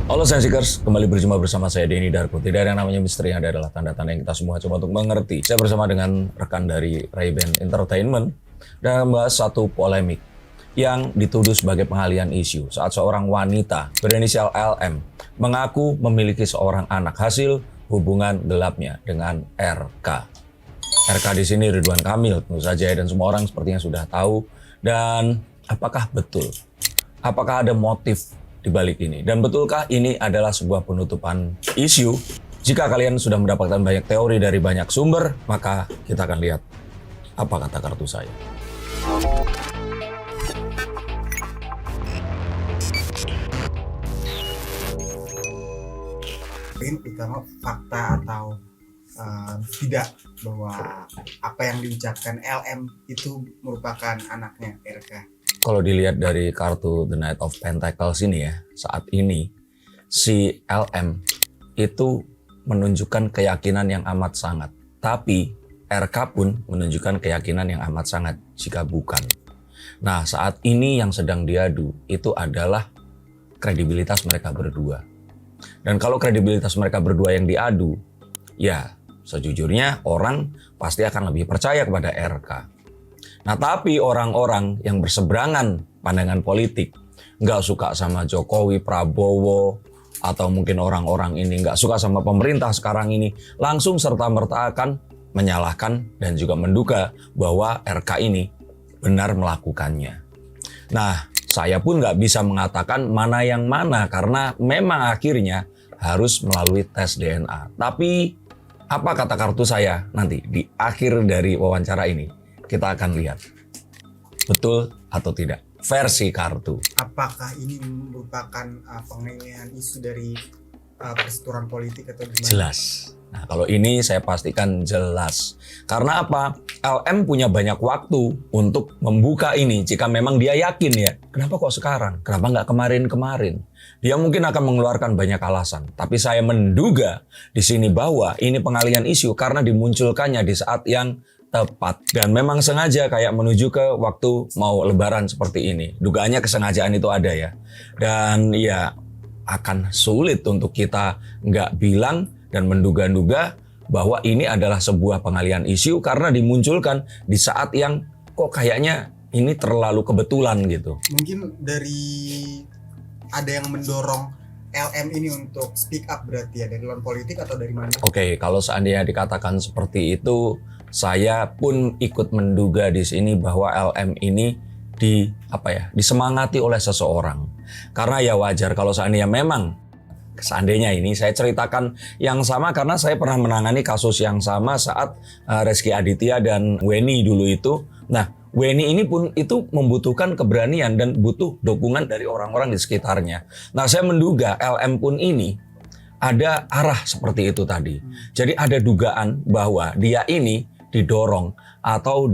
Halo Sensikers, kembali berjumpa bersama saya Denny Darko. Tidak ada yang namanya misteri, yang ada adalah tanda-tanda yang kita semua coba untuk mengerti. Saya bersama dengan rekan dari Ray-Ban Entertainment dan membahas satu polemik yang dituduh sebagai pengalian isu saat seorang wanita berinisial LM mengaku memiliki seorang anak hasil hubungan gelapnya dengan RK. RK di sini Ridwan Kamil tentu saja, dan semua orang sepertinya sudah tahu. Dan apakah betul? Apakah ada motif di balik ini? Dan betulkah ini adalah sebuah penutupan isu? Jika kalian sudah mendapatkan banyak teori dari banyak sumber, maka kita akan lihat apa kata kartu saya. Utama fakta atau tidak bahwa apa yang diucapkan LM itu merupakan anaknya RK. Kalau dilihat dari kartu The Knight of Pentacles ini ya, saat ini si LM itu menunjukkan keyakinan yang amat sangat. Tapi RK pun menunjukkan keyakinan yang amat sangat jika bukan. Nah, saat ini yang sedang diadu itu adalah kredibilitas mereka berdua. Dan kalau kredibilitas mereka berdua yang diadu, ya sejujurnya orang pasti akan lebih percaya kepada RK. Nah, tapi orang-orang yang berseberangan pandangan politik, nggak suka sama Jokowi, Prabowo, atau mungkin orang-orang ini nggak suka sama pemerintah sekarang ini, langsung serta-merta akan menyalahkan dan juga menduga bahwa RK ini benar melakukannya. Nah, saya pun nggak bisa mengatakan mana yang mana karena memang akhirnya harus melalui tes DNA. Tapi apa kata kartu saya nanti di akhir dari wawancara ini? Kita akan lihat betul atau tidak versi kartu. Apakah ini merupakan pengalihan isu dari persetujuan politik atau gimana? Jelas. Nah, kalau ini saya pastikan jelas. Karena apa? LM punya banyak waktu untuk membuka ini jika memang dia yakin ya. Kenapa kok sekarang? Kenapa nggak kemarin-kemarin? Dia mungkin akan mengeluarkan banyak alasan. Tapi saya menduga di sini bahwa ini pengalihan isu karena dimunculkannya di saat yang tepat. Dan memang sengaja kayak menuju ke waktu mau lebaran seperti ini. Dugaannya kesengajaan itu ada ya. Dan ya akan sulit untuk kita nggak bilang dan menduga-duga bahwa ini adalah sebuah pengalihan isu karena dimunculkan di saat yang kok kayaknya ini terlalu kebetulan gitu. Mungkin dari ada yang mendorong LM ini untuk speak up berarti ya, dari lawan politik atau dari mana? Oke, kalau seandainya dikatakan seperti itu, saya pun ikut menduga di sini bahwa LM ini disemangati oleh seseorang. Karena ya wajar kalau seandainya ini saya ceritakan yang sama karena saya pernah menangani kasus yang sama saat Rezky Aditya dan Weni dulu itu. Nah, Weni ini pun itu membutuhkan keberanian dan butuh dukungan dari orang-orang di sekitarnya. Nah, saya menduga LM pun ini ada arah seperti itu tadi. Jadi ada dugaan bahwa dia ini didorong atau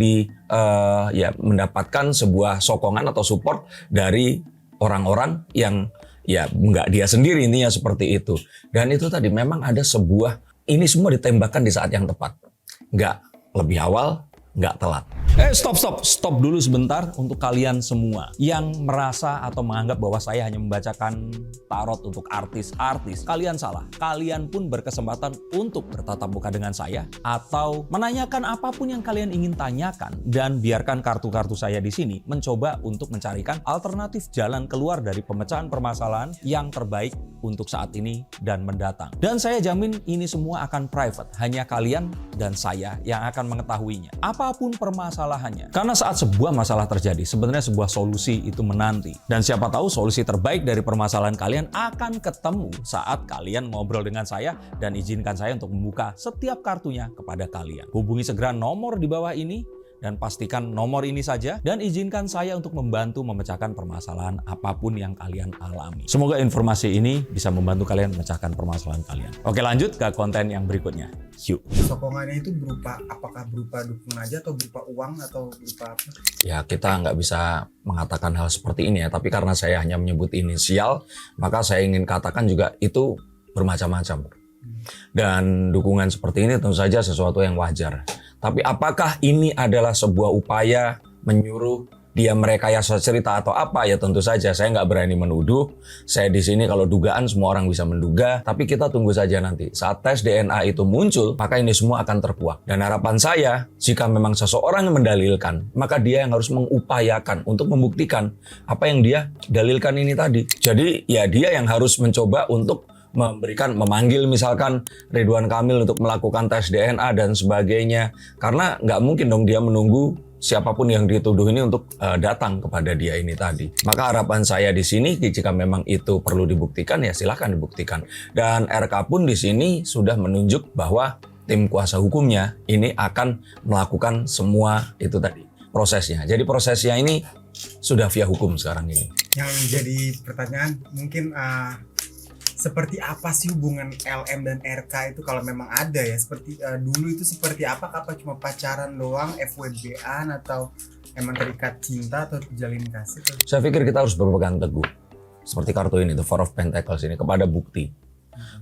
mendapatkan sebuah sokongan atau support dari orang-orang yang ya nggak dia sendiri, intinya seperti itu. Dan itu tadi memang ada ini semua ditembakkan di saat yang tepat. Nggak lebih awal, nggak telat. Stop dulu sebentar untuk kalian semua yang merasa atau menganggap bahwa saya hanya membacakan tarot untuk artis-artis. Kalian salah. Kalian pun berkesempatan untuk bertatap muka dengan saya atau menanyakan apapun yang kalian ingin tanyakan, dan biarkan kartu-kartu saya di sini mencoba untuk mencarikan alternatif jalan keluar dari pemecahan permasalahan yang terbaik untuk saat ini dan mendatang. Dan saya jamin ini semua akan private. Hanya kalian dan saya yang akan mengetahuinya. Apapun permasalahannya. Karena saat sebuah masalah terjadi, sebenarnya sebuah solusi itu menanti. Dan siapa tahu solusi terbaik dari permasalahan kalian akan ketemu saat kalian ngobrol dengan saya dan izinkan saya untuk membuka setiap kartunya kepada kalian. Hubungi segera nomor di bawah ini dan pastikan nomor ini saja dan izinkan saya untuk membantu memecahkan permasalahan apapun yang kalian alami. Semoga informasi ini bisa membantu kalian memecahkan permasalahan kalian. Oke, lanjut ke konten yang berikutnya. Yuk. Sokongannya itu apakah berupa dukungan aja atau berupa uang atau berupa apa? Ya, kita nggak bisa mengatakan hal seperti ini ya, tapi karena saya hanya menyebut inisial, maka saya ingin katakan juga itu bermacam-macam. Dan dukungan seperti ini tentu saja sesuatu yang wajar. Tapi apakah ini adalah sebuah upaya menyuruh dia merekayasa cerita atau apa, ya tentu saja saya nggak berani menuduh. Saya di sini kalau dugaan semua orang bisa menduga, tapi kita tunggu saja nanti. Saat tes DNA itu muncul, maka ini semua akan terkuak. Dan harapan saya, jika memang seseorang yang mendalilkan, maka dia yang harus mengupayakan untuk membuktikan apa yang dia dalilkan ini tadi. Jadi ya dia yang harus mencoba untuk memanggil misalkan Ridwan Kamil untuk melakukan tes DNA dan sebagainya. Karena nggak mungkin dong dia menunggu siapapun yang dituduh ini untuk datang kepada dia ini tadi. Maka harapan saya di sini jika memang itu perlu dibuktikan ya silahkan dibuktikan. Dan RK pun di sini sudah menunjuk bahwa tim kuasa hukumnya ini akan melakukan semua itu tadi prosesnya. Jadi prosesnya ini sudah via hukum sekarang ini. Yang jadi pertanyaan mungkin seperti apa sih hubungan LM dan RK itu kalau memang ada ya? Seperti dulu itu seperti apa? Apa cuma pacaran doang, FWB-an atau emang terikat cinta atau jalin kasih? Saya pikir kita harus berpegang teguh. Seperti kartu ini, The Four of Pentacles ini, kepada bukti.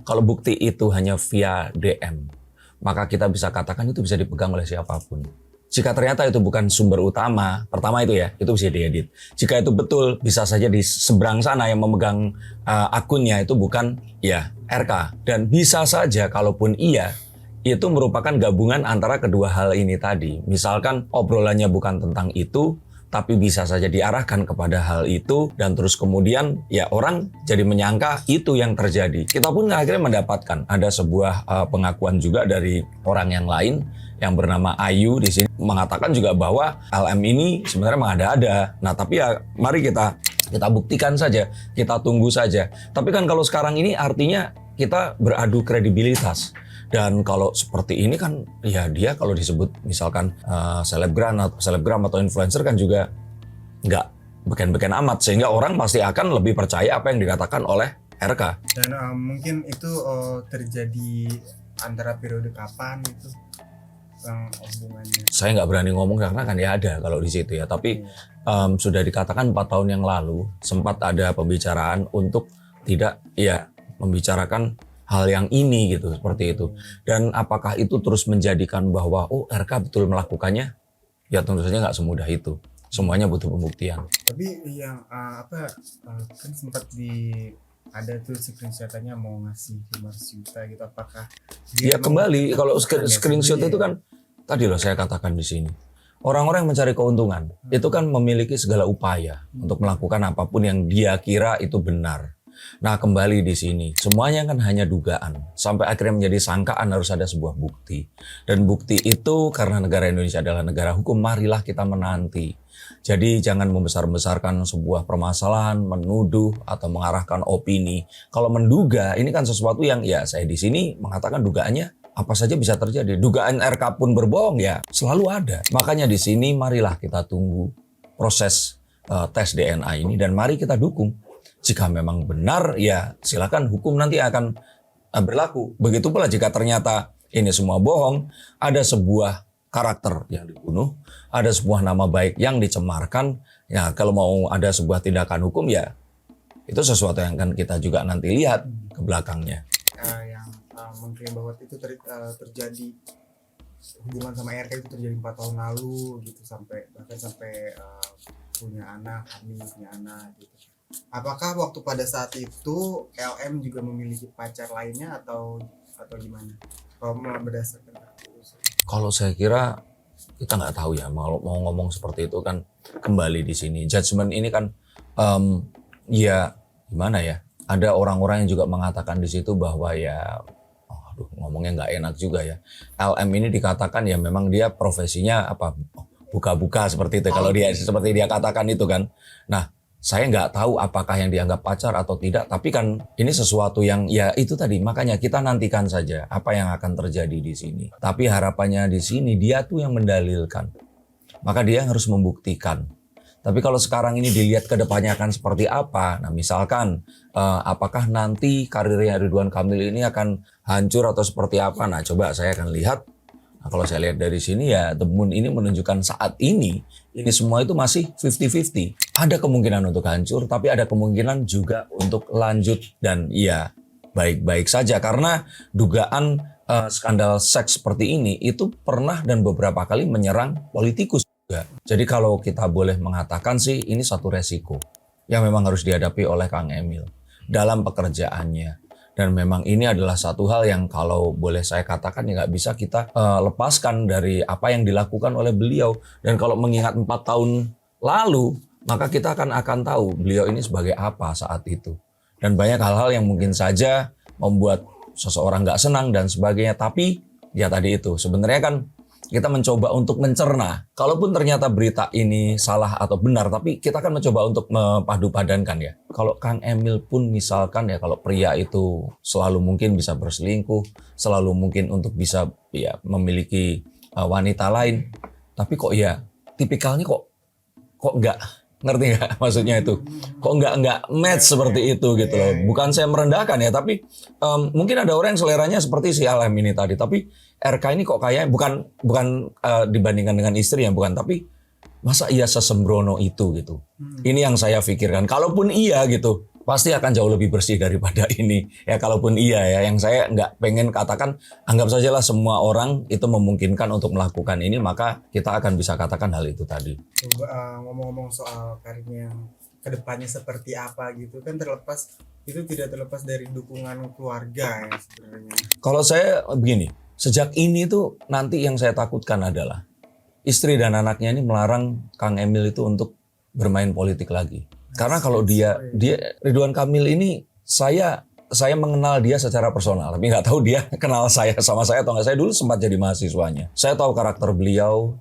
Kalau bukti itu hanya via DM, maka kita bisa katakan itu bisa dipegang oleh siapapun. Jika ternyata itu bukan sumber utama, pertama itu ya, itu bisa diedit. Jika itu betul, bisa saja di seberang sana yang memegang akunnya itu bukan ya RK. Dan bisa saja kalaupun iya, itu merupakan gabungan antara kedua hal ini tadi. Misalkan obrolannya bukan tentang itu, tapi bisa saja diarahkan kepada hal itu, dan terus kemudian ya orang jadi menyangka itu yang terjadi. Kita pun akhirnya mendapatkan ada sebuah pengakuan juga dari orang yang lain yang bernama Ayu di sini mengatakan juga bahwa LM ini sebenarnya mengada-ada. Nah, tapi ya mari kita buktikan saja, kita tunggu saja. Tapi kan kalau sekarang ini artinya kita beradu kredibilitas. Dan kalau seperti ini kan ya dia kalau disebut misalkan selebgram atau influencer kan juga nggak beken-beken amat, sehingga orang pasti akan lebih percaya apa yang dikatakan oleh RK. Dan mungkin itu terjadi antara periode kapan itu hubungannya? Saya nggak berani ngomong karena kan ya ada kalau di situ ya. Tapi sudah dikatakan 4 tahun yang lalu sempat ada pembicaraan untuk tidak ya membicarakan hal yang ini gitu, seperti itu. Dan apakah itu terus menjadikan bahwa RK betul melakukannya? Ya tentu saja nggak semudah itu. Semuanya butuh pembuktian. Tapi yang kan sempat ada tuh screenshotannya mau ngasih 500 juta gitu, apakah ya kembali kalau screenshot itu kan tadi loh saya katakan di sini, orang-orang yang mencari keuntungan itu kan memiliki segala upaya untuk melakukan apapun yang dia kira itu benar. Nah kembali di sini semuanya kan hanya dugaan sampai akhirnya menjadi sangkaan, harus ada sebuah bukti. Dan bukti itu karena negara Indonesia adalah negara hukum, marilah kita menanti. Jadi jangan membesar-besarkan sebuah permasalahan, menuduh atau mengarahkan opini. Kalau menduga ini kan sesuatu yang ya saya di sini mengatakan dugaannya apa saja bisa terjadi. Dugaan RK pun berbohong ya selalu ada. Makanya di sini marilah kita tunggu proses tes DNA ini dan mari kita dukung. Jika memang benar ya silakan, hukum nanti akan berlaku. Begitu pula jika ternyata ini semua bohong, ada sebuah karakter yang dibunuh, ada sebuah nama baik yang dicemarkan. Ya kalau mau ada sebuah tindakan hukum ya itu sesuatu yang akan kita juga nanti lihat ke belakangnya. Yang mengklaim bahwa itu terjadi hubungan sama RK itu terjadi 4 tahun lalu gitu, bahkan sampai punya anak, hamil punya anak gitu. Apakah waktu pada saat itu LM juga memiliki pacar lainnya atau gimana? Kalau berdasarkan kalau saya kira kita nggak tahu ya, mau ngomong seperti itu kan kembali di sini judgement ini kan ya gimana ya, ada orang-orang yang juga mengatakan di situ bahwa ya ngomongnya nggak enak juga ya, LM ini dikatakan ya memang dia profesinya apa buka-buka seperti itu kalau dia seperti dia katakan itu kan. Nah saya nggak tahu apakah yang dianggap pacar atau tidak, tapi kan ini sesuatu yang ya itu tadi, makanya kita nantikan saja apa yang akan terjadi di sini. Tapi harapannya di sini dia tuh yang mendalilkan, maka dia harus membuktikan. Tapi kalau sekarang ini dilihat ke depannya akan seperti apa, nah misalkan apakah nanti karirnya Ridwan Kamil ini akan hancur atau seperti apa, nah coba saya akan lihat. Nah, kalau saya lihat dari sini ya The Moon ini menunjukkan saat ini semua itu masih 50-50. Ada kemungkinan untuk hancur, tapi ada kemungkinan juga untuk lanjut. Dan ya baik-baik saja karena dugaan skandal seks seperti ini itu pernah dan beberapa kali menyerang politikus. Jadi kalau kita boleh mengatakan sih ini satu resiko yang memang harus dihadapi oleh Kang Emil dalam pekerjaannya. Dan memang ini adalah satu hal yang kalau boleh saya katakan ya nggak bisa kita lepaskan dari apa yang dilakukan oleh beliau. Dan kalau mengingat 4 tahun lalu, maka kita akan tahu beliau ini sebagai apa saat itu. Dan banyak hal-hal yang mungkin saja membuat seseorang nggak senang dan sebagainya. Tapi ya tadi itu sebenarnya kan kita mencoba untuk mencerna. Kalaupun ternyata berita ini salah atau benar, tapi kita akan mencoba untuk mempadu-padankan ya. Kalau Kang Emil pun misalkan ya, kalau pria itu selalu mungkin bisa berselingkuh, selalu mungkin untuk bisa ya memiliki wanita lain, tapi kok ya tipikalnya kok nggak, ngerti nggak maksudnya itu? Kok nggak match seperti itu gitu loh. Bukan saya merendahkan ya, tapi mungkin ada orang yang seleranya seperti si Alem ini tadi, tapi RK ini kok kayaknya bukan dibandingkan dengan istri yang bukan, tapi masa iya sesembrono itu gitu. Ini yang saya pikirkan. Kalaupun iya gitu, pasti akan jauh lebih bersih daripada ini. Ya kalaupun iya ya, yang saya nggak pengen katakan, anggap sajalah semua orang itu memungkinkan untuk melakukan ini, maka kita akan bisa katakan hal itu tadi. Ngomong-ngomong soal karirnya yang kedepannya seperti apa gitu kan, tidak terlepas dari dukungan keluarga ya sebenarnya. Kalau saya begini, sejak ini tuh nanti yang saya takutkan adalah istri dan anaknya ini melarang Kang Emil itu untuk bermain politik lagi. Karena kalau dia Ridwan Kamil ini saya mengenal dia secara personal, tapi nggak tahu dia kenal sama saya atau nggak. Saya dulu sempat jadi mahasiswanya. Saya tahu karakter beliau,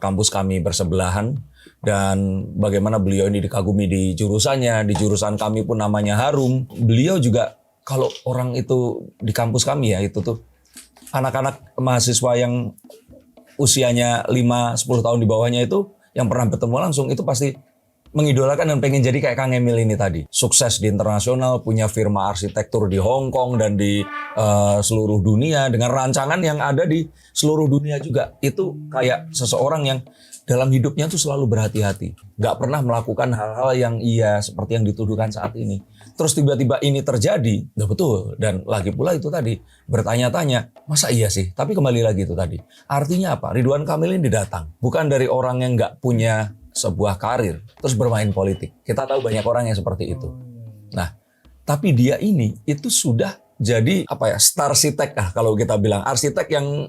kampus kami bersebelahan, dan bagaimana beliau ini dikagumi di jurusannya. Di jurusan kami pun namanya harum. Beliau juga kalau orang itu di kampus kami ya, itu tuh anak-anak mahasiswa yang usianya 5-10 tahun di bawahnya itu yang pernah bertemu langsung itu pasti mengidolakan dan pengen jadi kayak Kang Emil ini tadi. Sukses di internasional, punya firma arsitektur di Hong Kong dan di seluruh dunia dengan rancangan yang ada di seluruh dunia juga. Itu kayak seseorang yang dalam hidupnya tuh selalu berhati-hati. Gak pernah melakukan hal-hal yang seperti yang dituduhkan saat ini. Terus tiba-tiba ini terjadi, gak betul. Dan lagi pula itu tadi, bertanya-tanya, masa iya sih? Tapi kembali lagi itu tadi. Artinya apa? Ridwan Kamil ini datang. Bukan dari orang yang gak punya sebuah karir, terus bermain politik. Kita tahu banyak orang yang seperti itu. Nah, tapi dia ini itu sudah jadi star arsitek kalau kita bilang. Arsitek yang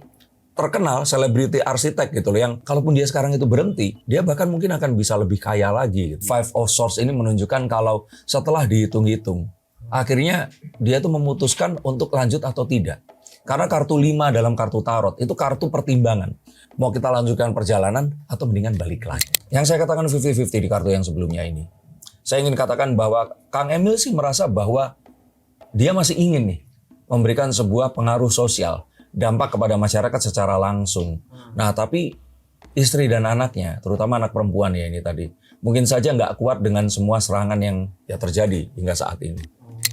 terkenal, selebriti arsitek gitu loh, yang kalaupun dia sekarang itu berhenti, dia bahkan mungkin akan bisa lebih kaya lagi gitu. Five of Swords ini menunjukkan kalau setelah dihitung-hitung, akhirnya dia tuh memutuskan untuk lanjut atau tidak. Karena kartu 5 dalam kartu tarot itu kartu pertimbangan. Mau kita lanjutkan perjalanan atau mendingan balik lagi. Yang saya katakan 50-50 di kartu yang sebelumnya ini. Saya ingin katakan bahwa Kang Emil sih merasa bahwa dia masih ingin nih memberikan sebuah pengaruh sosial, dampak kepada masyarakat secara langsung. Nah, tapi istri dan anaknya, terutama anak perempuan ya ini tadi, mungkin saja nggak kuat dengan semua serangan yang terjadi hingga saat ini.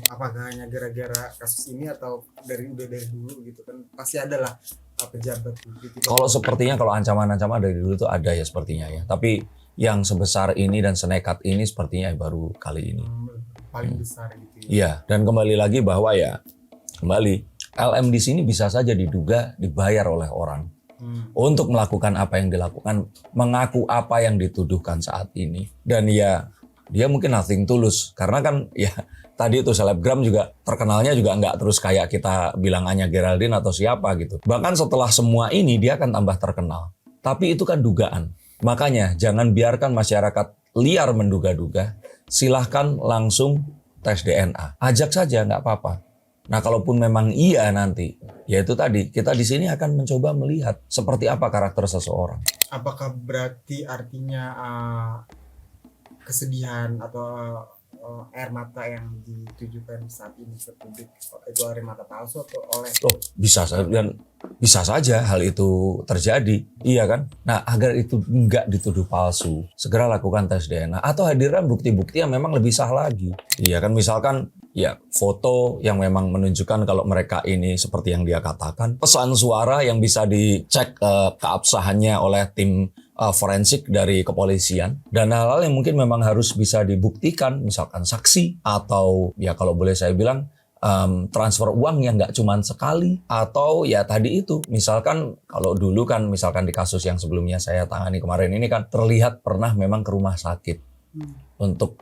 Apakah hanya gara-gara kasus ini atau dari dulu gitu kan, pasti ada lah pejabat gitu. Kalau sepertinya kalau ancaman-ancaman dari dulu tuh ada ya sepertinya ya. Tapi yang sebesar ini dan senekat ini sepertinya baru kali ini. Paling besar gitu ya. Iya, dan kembali lagi bahwa LM di sini bisa saja diduga dibayar oleh orang untuk melakukan apa yang dilakukan, mengaku apa yang dituduhkan saat ini. Dan ya dia mungkin nothing tulus, karena kan ya tadi itu selebgram juga terkenalnya juga nggak terus kayak kita bilang Anya Geraldine atau siapa gitu. Bahkan setelah semua ini dia akan tambah terkenal. Tapi itu kan dugaan. Makanya jangan biarkan masyarakat liar menduga-duga. Silahkan langsung tes DNA. Ajak saja nggak apa-apa. Nah, kalaupun memang iya nanti, ya itu tadi, kita di sini akan mencoba melihat seperti apa karakter seseorang. Apakah berarti artinya kesedihan atau air mata yang ditujukan saat ini ke publik itu air mata palsu atau oleh? Bisa saja hal itu terjadi, iya kan? Nah, agar itu enggak dituduh palsu, segera lakukan tes DNA atau hadirkan bukti-bukti yang memang lebih sah lagi. Iya kan, misalkan ya foto yang memang menunjukkan kalau mereka ini seperti yang dia katakan, pesan suara yang bisa dicek keabsahannya oleh tim forensik dari kepolisian, dan hal-hal yang mungkin memang harus bisa dibuktikan, misalkan saksi atau ya kalau boleh saya bilang transfer uang yang nggak cuma sekali, atau ya tadi itu misalkan kalau dulu kan misalkan di kasus yang sebelumnya saya tangani kemarin ini kan terlihat pernah memang ke rumah sakit untuk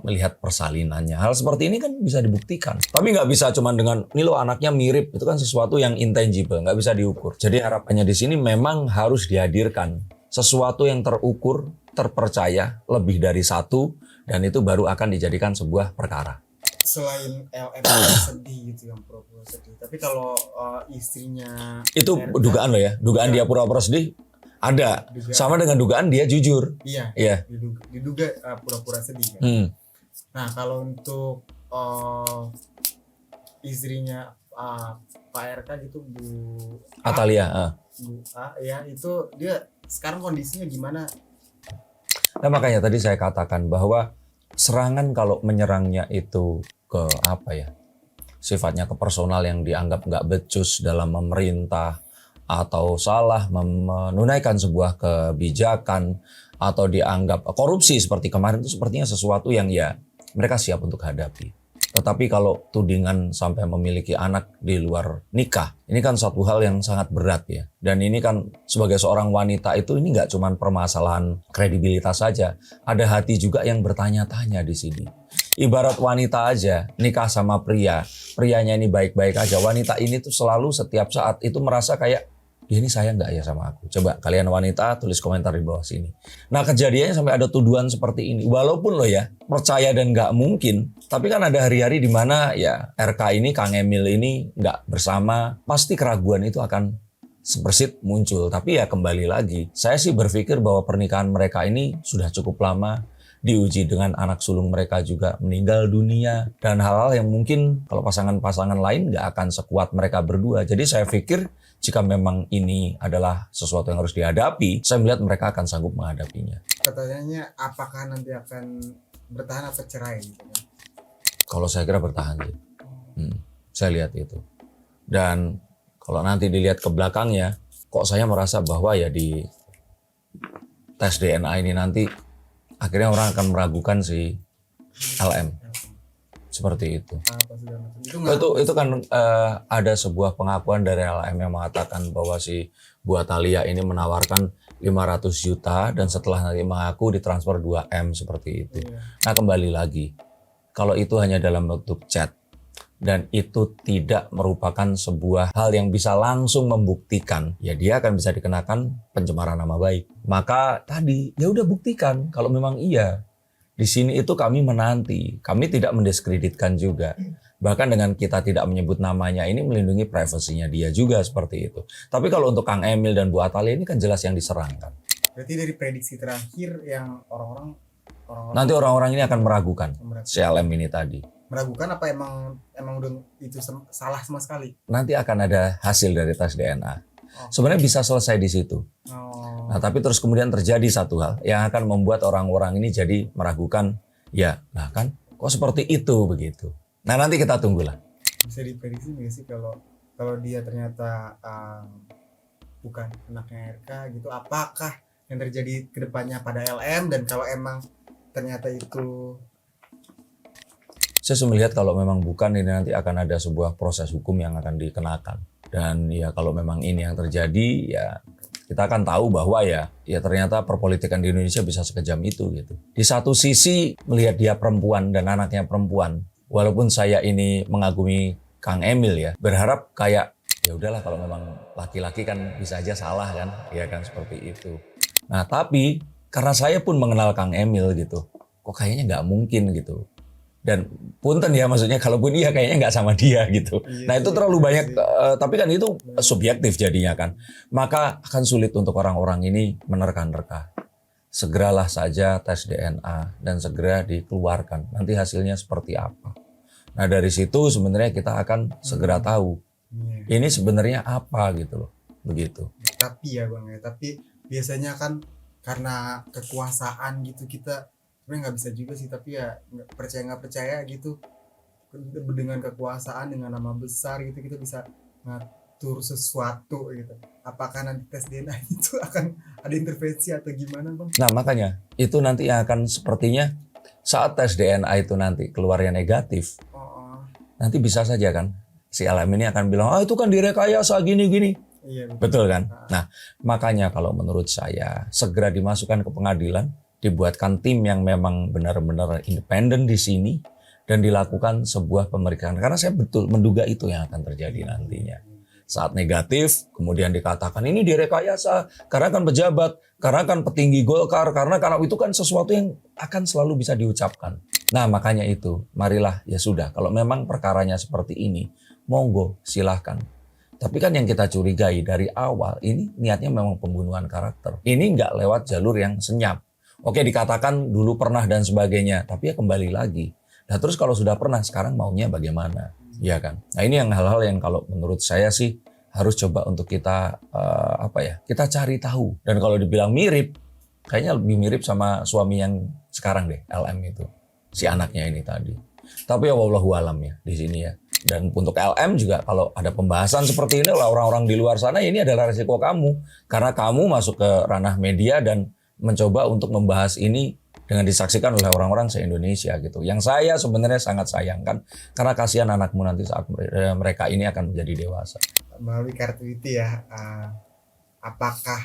melihat persalinannya. Hal seperti ini kan bisa dibuktikan, tapi nggak bisa cuma dengan ini loh anaknya mirip, itu kan sesuatu yang intangible, nggak bisa diukur. Jadi harapannya di sini memang harus dihadirkan sesuatu yang terukur, terpercaya, lebih dari satu, dan itu baru akan dijadikan sebuah perkara. Selain LM sedih gitu yang pura-pura sedih, tapi kalau istrinya Itu RK, dugaan lo ya, dugaan dia pura-pura sedih ada, Dugaan. sama dengan dugaan dia jujur. iya Iya. diduga pura-pura sedih kan. Nah kalau untuk istrinya Pak RK gitu Bu Atalia. Bu A ya, itu dia sekarang kondisinya gimana? Nah makanya tadi saya katakan bahwa serangan kalau menyerangnya itu ke apa ya, sifatnya ke personal yang dianggap nggak becus dalam memerintah, atau salah menunaikan sebuah kebijakan, atau dianggap korupsi seperti kemarin, itu sepertinya sesuatu yang ya mereka siap untuk hadapi. Tetapi kalau tudingan sampai memiliki anak di luar nikah, ini kan satu hal yang sangat berat ya. Dan ini kan sebagai seorang wanita itu ini nggak cuma permasalahan kredibilitas saja, ada hati juga yang bertanya-tanya di sini. Ibarat wanita aja nikah sama pria, prianya ini baik-baik aja, wanita ini tuh selalu setiap saat itu merasa kayak dia ini sayang nggak ya sama aku? Coba kalian wanita tulis komentar di bawah sini. Nah kejadiannya sampai ada tuduhan seperti ini. Walaupun lo ya percaya dan nggak mungkin, tapi kan ada hari-hari di mana ya RK ini, Kang Emil ini nggak bersama, pasti keraguan itu akan bersit muncul. Tapi ya kembali lagi, saya sih berpikir bahwa pernikahan mereka ini sudah cukup lama, diuji dengan anak sulung mereka juga meninggal dunia, dan hal-hal yang mungkin kalau pasangan-pasangan lain nggak akan sekuat mereka berdua. Jadi saya pikir jika memang ini adalah sesuatu yang harus dihadapi, saya melihat mereka akan sanggup menghadapinya. Pertanyaannya apakah nanti akan bertahan atau cerai gitu kan? Kalau saya kira bertahan sih. Saya lihat itu. Dan kalau nanti dilihat ke belakangnya, kok saya merasa bahwa ya di tes DNA ini nanti akhirnya orang akan meragukan si LM. Seperti itu. Apa segala macam. Itu kan ada sebuah pengakuan dari LM yang mengatakan bahwa si Bu Atalia ini menawarkan 500 juta dan setelah nanti mengaku ditransfer 2M seperti itu. Iya. Nah kembali lagi, kalau itu hanya dalam bentuk chat dan itu tidak merupakan sebuah hal yang bisa langsung membuktikan, ya dia akan bisa dikenakan pencemaran nama baik. Maka tadi ya udah buktikan kalau memang iya. Di sini itu kami menanti, kami tidak mendiskreditkan juga. Bahkan dengan kita tidak menyebut namanya ini melindungi privasinya dia juga seperti itu. Tapi kalau untuk Kang Emil dan Bu Atalia ini kan jelas yang diserangkan. Berarti dari prediksi terakhir yang orang-orang Nanti orang-orang ini akan meragukan si LM ini tadi. meragukan apa emang udah itu salah sama sekali? Nanti akan ada hasil dari tes DNA. Sebenarnya bisa selesai di situ. Nah, tapi terus kemudian terjadi satu hal yang akan membuat orang-orang ini jadi meragukan, ya, nah kan, kok seperti itu begitu. Nah, nanti kita tunggulah. Bisa diprediksi nggak sih kalau dia ternyata bukan anaknya RK gitu, apakah yang terjadi ke depannya pada LM, dan kalau emang ternyata itu Saya melihat kalau memang bukan, ini nanti akan ada sebuah proses hukum yang akan dikenakan. Dan ya kalau memang ini yang terjadi, ya kita akan tahu bahwa ya ternyata perpolitikan di Indonesia bisa sekejam itu gitu. Di satu sisi melihat dia perempuan dan anaknya perempuan, walaupun saya ini mengagumi Kang Emil ya, berharap kayak ya udahlah kalau memang laki-laki kan bisa aja salah kan, ya kan seperti itu. Nah tapi karena saya pun mengenal Kang Emil gitu, kok kayaknya nggak mungkin gitu. Dan punten ya, maksudnya kalaupun iya kayaknya nggak sama dia gitu. Iya, Nah itu iya, terlalu iya banyak, sih. tapi kan itu subjektif jadinya kan. Maka akan sulit untuk orang-orang ini menerka-nerka. Segeralah saja tes DNA dan segera dikeluarkan. Nanti hasilnya seperti apa. Nah dari situ sebenarnya kita akan segera tahu. Iya. Ini sebenarnya apa gitu loh. Begitu. Tapi ya Bang ya, tapi biasanya kan karena kekuasaan gitu kita sebenarnya nggak bisa juga sih, tapi ya nggak percaya gitu, dengan kekuasaan, dengan nama besar gitu kita bisa ngatur sesuatu gitu. Apakah nanti tes DNA itu akan ada intervensi atau gimana Bang? Nah makanya itu nanti yang akan sepertinya saat tes DNA itu nanti keluarnya negatif. nanti bisa saja kan si LM ini akan bilang, itu kan direkayasa gini-gini. Iya, Betul kan? Nah, makanya kalau menurut saya segera dimasukkan ke pengadilan, dibuatkan tim yang memang benar-benar independen di sini dan dilakukan sebuah pemeriksaan. Karena saya betul menduga itu yang akan terjadi nantinya. Saat negatif, kemudian dikatakan ini direkayasa, karena kan pejabat, karena kan petinggi Golkar, karena itu kan sesuatu yang akan selalu bisa diucapkan. Nah, makanya itu, marilah ya sudah, kalau memang perkaranya seperti ini, monggo silahkan. Tapi kan yang kita curigai dari awal, ini niatnya memang pembunuhan karakter. Ini nggak lewat jalur yang senyap. Oke, dikatakan dulu pernah dan sebagainya, tapi ya kembali lagi. Nah terus kalau sudah pernah, sekarang maunya bagaimana? Ya kan? Nah ini yang hal-hal yang kalau menurut saya sih harus coba untuk kita kita cari tahu. Dan kalau dibilang mirip, kayaknya lebih mirip sama suami yang sekarang deh, LM itu, si anaknya ini tadi. Tapi ya wallahu alam ya di sini ya. Dan untuk LM juga kalau ada pembahasan seperti ini oleh orang-orang di luar sana, ini adalah resiko kamu. Karena kamu masuk ke ranah media dan mencoba untuk membahas ini dengan disaksikan oleh orang-orang se-Indonesia gitu. Yang saya sebenarnya sangat sayangkan karena kasihan anakmu nanti saat mereka ini akan menjadi dewasa. Melalui kartu itu ya, apakah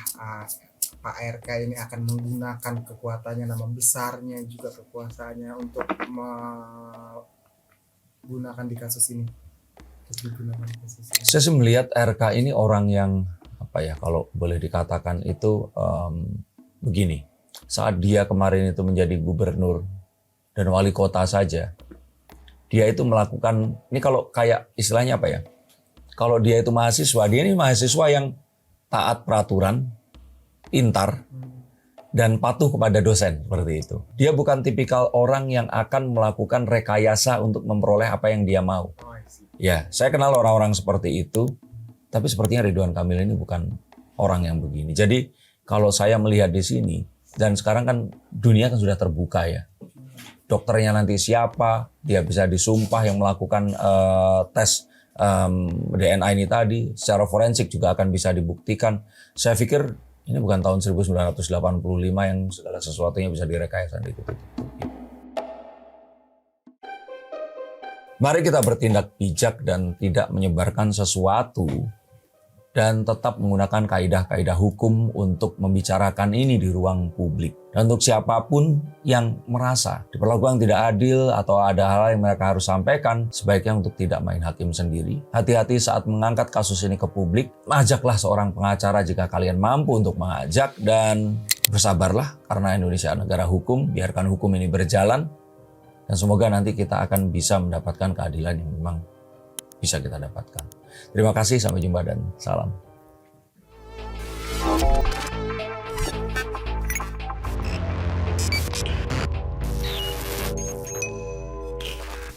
Pak RK ini akan menggunakan kekuatannya, nama besarnya, juga kekuasaannya untuk menggunakan di kasus ini? Saya sih melihat RK ini orang yang kalau boleh dikatakan itu begini. Saat dia kemarin itu menjadi gubernur dan wali kota saja, dia itu melakukan, ini kalau kayak istilahnya kalau dia itu mahasiswa, dia ini mahasiswa yang taat peraturan, pintar, dan patuh kepada dosen, seperti itu. Dia bukan tipikal orang yang akan melakukan rekayasa untuk memperoleh apa yang dia mau. Ya, saya kenal orang-orang seperti itu, tapi sepertinya Ridwan Kamil ini bukan orang yang begini. Jadi, kalau saya melihat di sini, dan sekarang kan dunia kan sudah terbuka ya. Dokternya nanti siapa, dia bisa disumpah yang melakukan tes DNA ini tadi, secara forensik juga akan bisa dibuktikan. Saya pikir ini bukan tahun 1985 yang segala sesuatunya bisa direkayasa ditutup. Mari kita bertindak bijak dan tidak menyebarkan sesuatu dan tetap menggunakan kaidah-kaidah hukum untuk membicarakan ini di ruang publik. Dan untuk siapapun yang merasa diperlakukan tidak adil atau ada hal yang mereka harus sampaikan, sebaiknya untuk tidak main hakim sendiri. Hati-hati saat mengangkat kasus ini ke publik. Ajaklah seorang pengacara jika kalian mampu untuk mengajak, dan bersabarlah karena Indonesia negara hukum. Biarkan hukum ini berjalan dan semoga nanti kita akan bisa mendapatkan keadilan yang memang bisa kita dapatkan. Terima kasih, sampai jumpa dan salam.